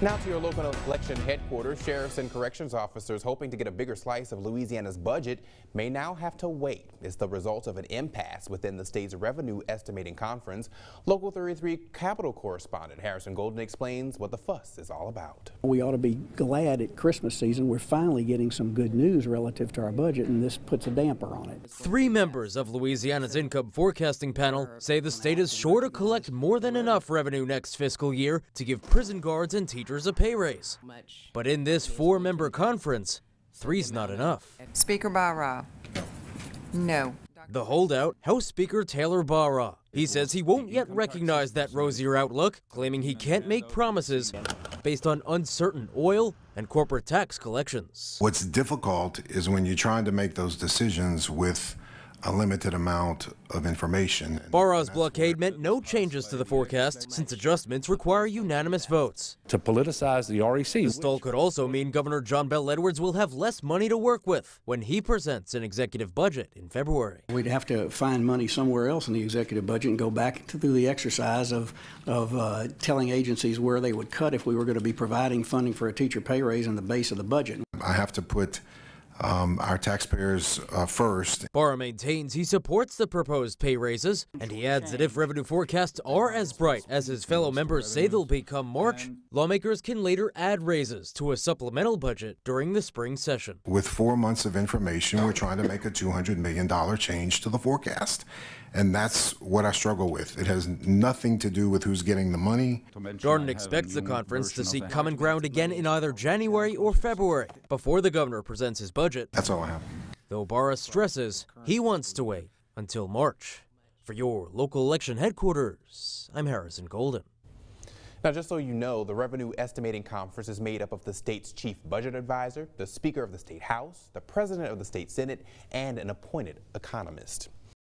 Now to your local election headquarters, sheriffs and corrections officers hoping to get a bigger slice of Louisiana's budget may now have to wait. It's the result of an impasse within the state's revenue estimating conference. Local 33 Capitol correspondent Harrison Golden explains what the fuss is all about. We ought to be glad at Christmas season we're finally getting some good news relative to our budget, and this puts a damper on it. 3 members of Louisiana's income forecasting panel say the state is sure to collect more than enough revenue next fiscal year to give prison guards and teachers a pay raise. But in this 4-member conference, 3's not enough. Speaker Barra, no. The holdout, House Speaker Taylor Barra. He says he won't yet recognize that rosier outlook, claiming he can't make promises based on uncertain oil and corporate tax collections. What's difficult is when you're trying to make those decisions with a limited amount of information. Barra's blockade meant no changes to the forecast, since adjustments require unanimous votes. To politicize the REC. The stall could also mean Governor John Bel Edwards will have less money to work with when he presents an executive budget in February. We'd have to find money somewhere else in the executive budget and go back through the exercise of telling agencies where they would cut if we were going to be providing funding for a teacher pay raise in the base of the budget. I have to put our taxpayers first. Barra maintains he supports the proposed pay raises, and he adds that if revenue forecasts are as bright as his fellow members say they'll be come March, lawmakers can later add raises to a supplemental budget during the spring session. With 4 months of information, we're trying to make a $200 million change to the forecast. And that's what I struggle with. It has nothing to do with who's getting the money. Darden expects the conference to see common ground again in either January or February, before the governor presents his budget. That's all I have. Though Barra stresses he wants to wait until March. For your local election headquarters, I'm Harrison Golden. Now, just so you know, the Revenue Estimating Conference is made up of the state's chief budget advisor, the Speaker of the State House, the President of the State Senate, and an appointed economist.